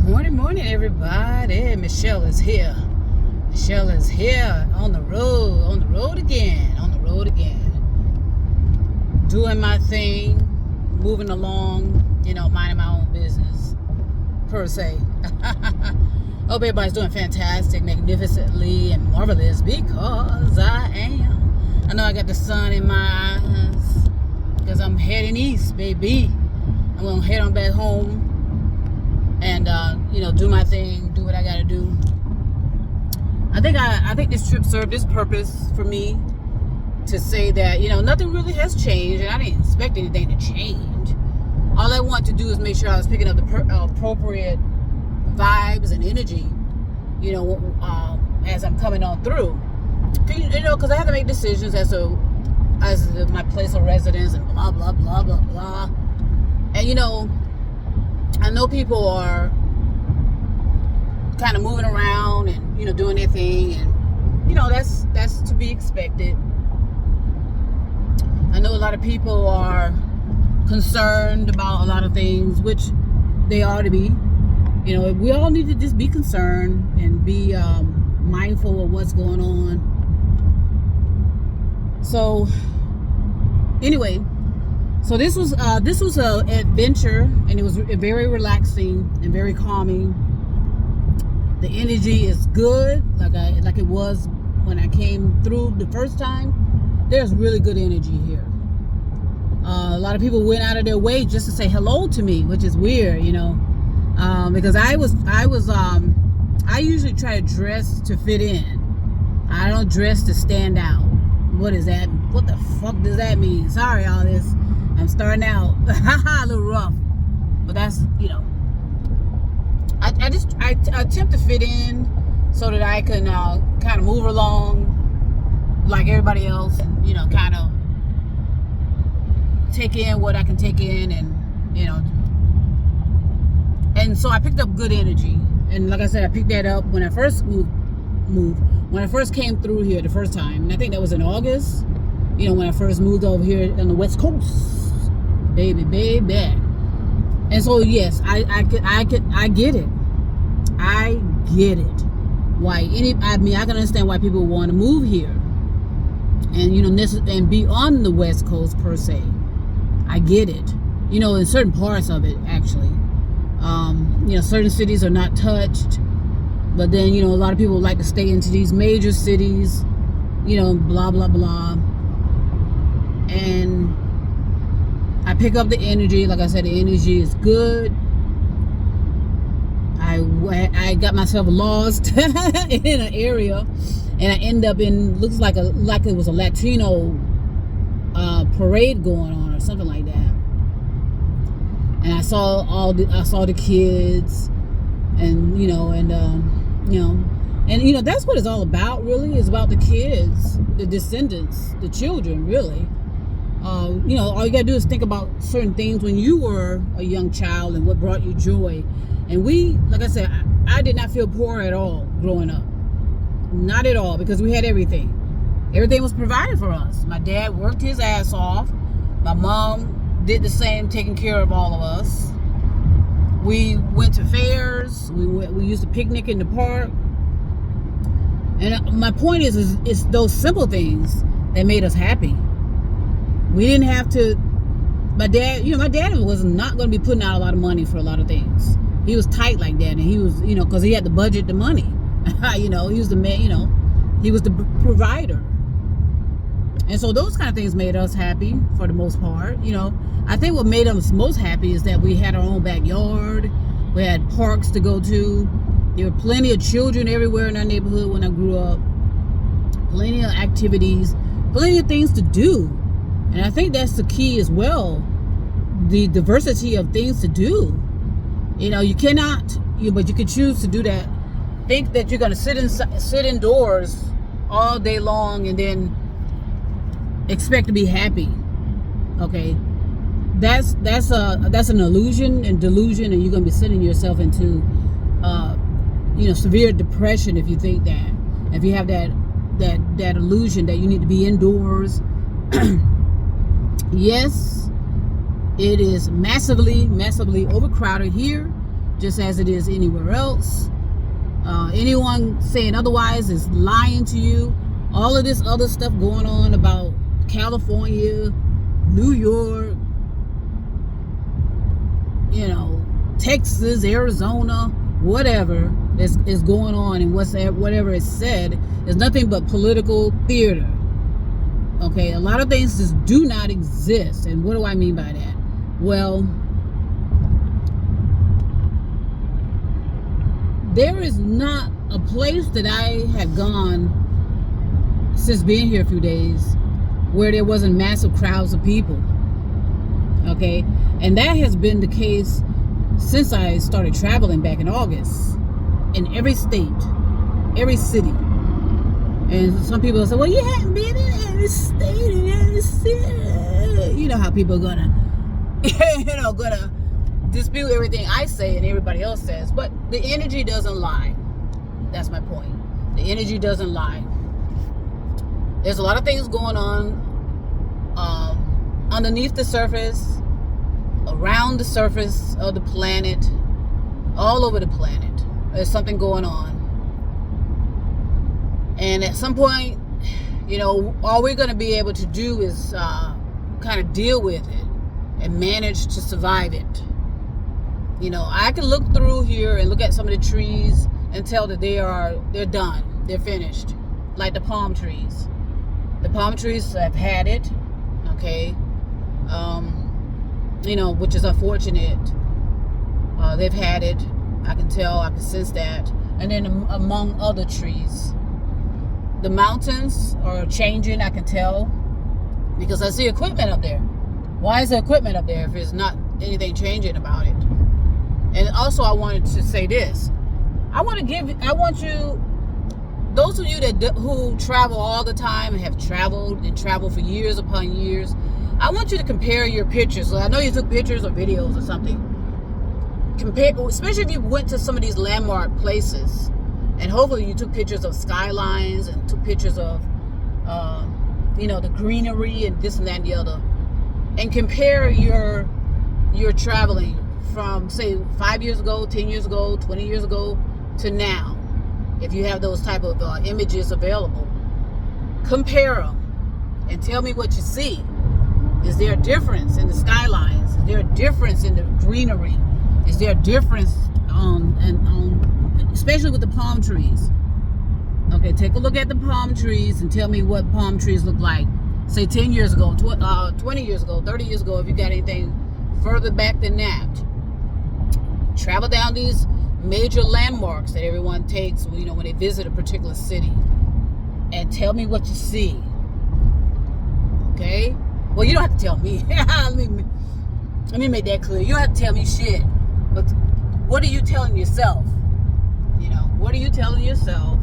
Morning, everybody. Michelle is here. Michelle is here on the road again. Doing my thing, moving along, minding my own business, per se. Hope everybody's doing fantastic, magnificently, and marvelous, because I am. I know I got the sun in my eyes, because I'm heading east, baby. I'm going to head on back home and do my thing, do what I gotta do. I think this trip served its purpose for me to say that nothing really has changed, and I didn't expect anything to change. All I want to do is make sure I was picking up the appropriate vibes and energy, as I'm coming on through. Because I have to make decisions as my place of residence and blah blah blah blah blah. And I know people are kind of moving around and doing their thing, and that's to be expected. I know a lot of people are concerned about a lot of things, which they ought to be. We all need to just be concerned and be mindful of what's going on. So anyway, so this was an adventure, and it was very relaxing and very calming. The energy is good, like it was when I came through the first time. There's really good energy here. A lot of people went out of their way just to say hello to me, which is weird, because I usually try to dress to fit in. I don't dress to stand out. What is that? What the fuck does that mean? Sorry, all this. I'm starting out a little rough, but that's I attempt to fit in so that I can kind of move along like everybody else, and kind of take in what I can take in, and so I picked up good energy. And like I said, I picked that up when I first moved when I first came through here the first time, and I think that was in August, when I first moved over here on the West Coast, baby. And so yes, I get it. I get it. Why I can understand why people want to move here, and and be on the West Coast per se. I get it. In certain parts of it, actually. Certain cities are not touched, but then a lot of people like to stay into these major cities, blah blah blah. And I pick up the energy. Like I said, the energy is good. I got myself lost in an area, and I end up in, looks like it was a Latino parade going on or something like that. And I saw the kids, and that's what it's all about. Really, it's about the kids, the descendants, the children. Really, all you gotta do is think about certain things when you were a young child and what brought you joy. And like I said, I did not feel poor at all growing up. Not at all, because we had everything. Everything was provided for us. My dad worked his ass off. My mom did the same, taking care of all of us. We went to fairs. We used to picnic in the park. And my point is it's those simple things that made us happy. We didn't have to. My dad was not going to be putting out a lot of money for a lot of things. He was tight like that, and he was, because he had to budget the money. He was the man, he was the provider. And so those kind of things made us happy for the most part. I think what made us most happy is that we had our own backyard. We had parks to go to. There were plenty of children everywhere in our neighborhood when I grew up. Plenty of activities, plenty of things to do. And I think that's the key as well. The diversity of things to do. You cannot, but you can choose to do that. Think that you're going to sit indoors all day long and then expect to be happy. Okay, that's an illusion and delusion, and you're going to be sending yourself into severe depression if you think that. If you have that illusion that you need to be indoors. Yes, it is massively overcrowded here. just as it is anywhere else. Anyone saying otherwise is lying to you. All of this other stuff going on about California, New York, Texas, Arizona, whatever is going on, and whatever is said is nothing but political theater. Okay, a lot of things just do not exist. And what do I mean by that? Well, there is not a place that I had gone since being here a few days where there wasn't massive crowds of people. Okay, and that has been the case since I started traveling back in August, in every state, every city. And some people say, well, you haven't been in every state, in every city. You know how people are gonna gonna dispute everything I say and everybody else says. But the energy doesn't lie. That's my point. The energy doesn't lie. There's a lot of things going on underneath the surface, around the surface of the planet, all over the planet. There's something going on. And at some point, all we're going to be able to do is kind of deal with it and manage to survive it. I can look through here and look at some of the trees and tell that they're done. They're finished. Like the palm trees. The palm trees have had it, okay? Which is unfortunate. They've had it. I can tell, I can sense that. And then among other trees. The mountains are changing, I can tell, because I see equipment up there. Why is there equipment up there if there's not anything changing about it? And also I wanted to say this. I want you, those of you who travel all the time and have traveled for years upon years, I want you to compare your pictures. So I know you took pictures or videos or something. Compare, especially if you went to some of these landmark places, and hopefully you took pictures of skylines and took pictures of, the greenery and this and that and the other, and compare your traveling from, say, 5 years ago, 10 years ago, 20 years ago to now. If you have those type of images available, compare them and tell me what you see. Is there a difference in the skylines? Is there a difference in the greenery? Is there a difference especially with the palm trees? Okay, take a look at the palm trees and tell me what palm trees look like, say 10 years ago, 20 years ago, 30 years ago, if you got anything further back than that. Travel down these major landmarks that everyone takes, when they visit a particular city, and tell me what you see. Okay? Well, you don't have to tell me. Let me make that clear. You don't have to tell me shit. But what are you telling yourself? What are you telling yourself?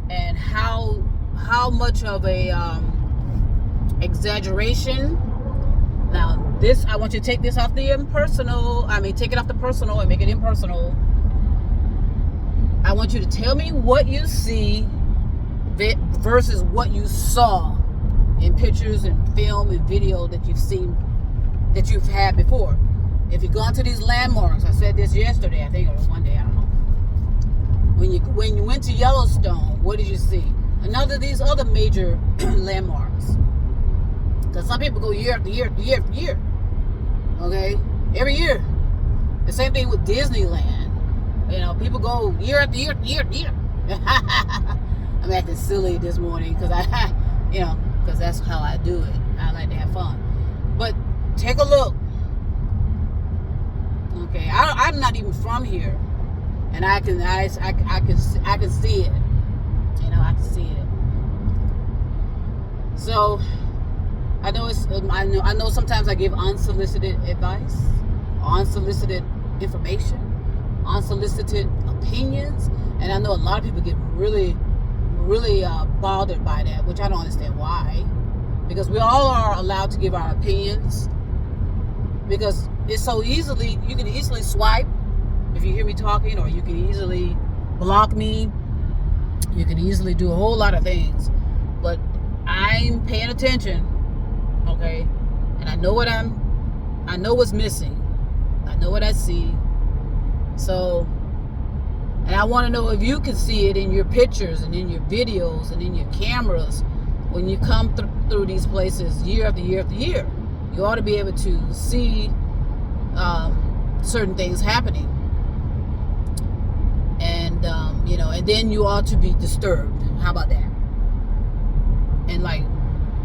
And how much of a exaggeration? Now, this, I want you to take this off the impersonal. Take it off the personal and make it impersonal. I want you to tell me what you see versus what you saw in pictures and film and video that you've seen, that you've had before. If you've gone to these landmarks, I said this yesterday, I think it was one day, I don't know. When you went to Yellowstone, what did you see? Another of these other major landmarks. Because some people go year after year after year after year. Okay? Every year. The same thing with Disneyland. People go year after year after year after year. I'm acting silly this morning because because that's how I do it. I like to have fun. But take a look. Okay, I'm not even from here, and I can see it. I can see it. So I know sometimes I give unsolicited advice, unsolicited information, unsolicited opinions, and I know a lot of people get really bothered by that, which I don't understand why, because we all are allowed to give our opinions, because it's so easily, you can easily swipe if you hear me talking, or you can easily block me, you can easily do a whole lot of things, but I'm paying attention, okay, and I know what's missing, I know what I see, So, and I want to know if you can see it in your pictures and in your videos and in your cameras when you come through these places year after year after year. You ought to be able to see certain things happening. And, and then you ought to be disturbed. How about that? And like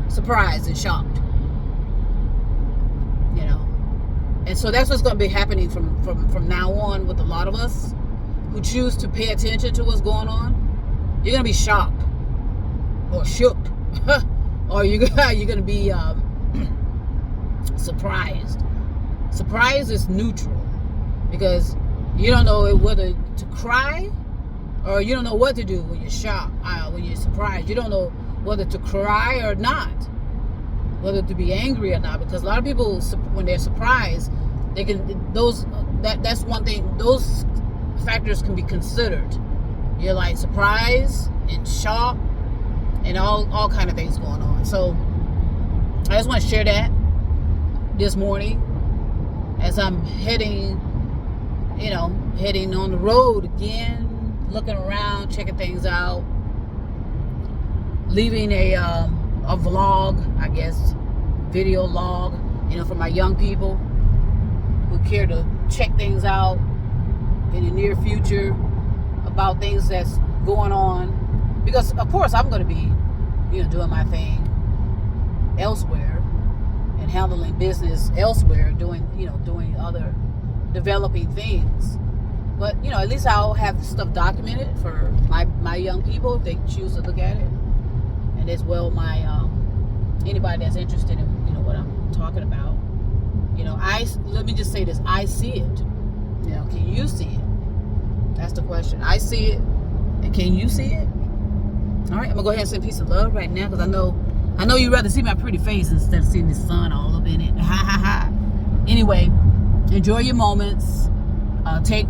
surprised and shocked. And so that's what's going to be happening from now on with a lot of us who choose to pay attention to what's going on. You're going to be shocked or shook, or you're going to be surprised. Surprise is neutral because you don't know whether to cry or you don't know what to do when you're shocked, when you're surprised. You don't know whether to cry or not, whether to be angry or not, because a lot of people, when they're surprised, they can, that's one thing, those factors can be considered. You're like surprised and shocked and all kind of things going on. So I just want to share that this morning as I'm heading on the road again, looking around, checking things out, leaving a vlog, I guess, video log, for my young people who care to check things out in the near future about things that's going on. Because of course I'm going to be, doing my thing elsewhere and handling business elsewhere, doing other developing things. But at least I'll have the stuff documented for my young people if they choose to look at it, and as well my anybody that's interested in what I'm talking about. Let me just say this: I see it. Can you see it? That's the question. I see it, and can you see it? All right, I'm gonna go ahead and send peace and love right now because I know you'd rather see my pretty face instead of seeing the sun all up in it. Ha ha ha. Anyway, enjoy your moments. Take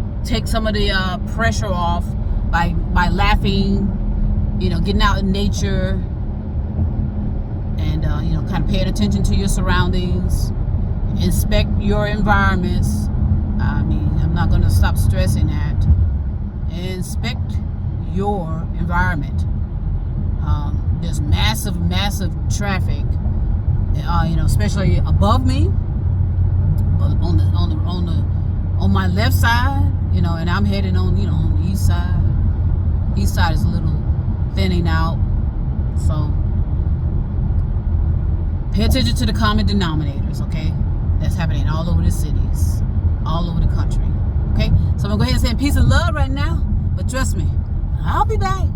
some of the pressure off by laughing. Getting out in nature, and kind of paying attention to your surroundings. Inspect your environments. I'm not going to stop stressing that. Inspect your environment. There's massive traffic, especially above me, on my left side, and I'm heading on the east side. East side is a little thinning out, so pay attention to the common denominators, okay? That's happening all over the cities, all over the country, okay? So I'm gonna go ahead and say peace and love right now, but trust me, I'll be back.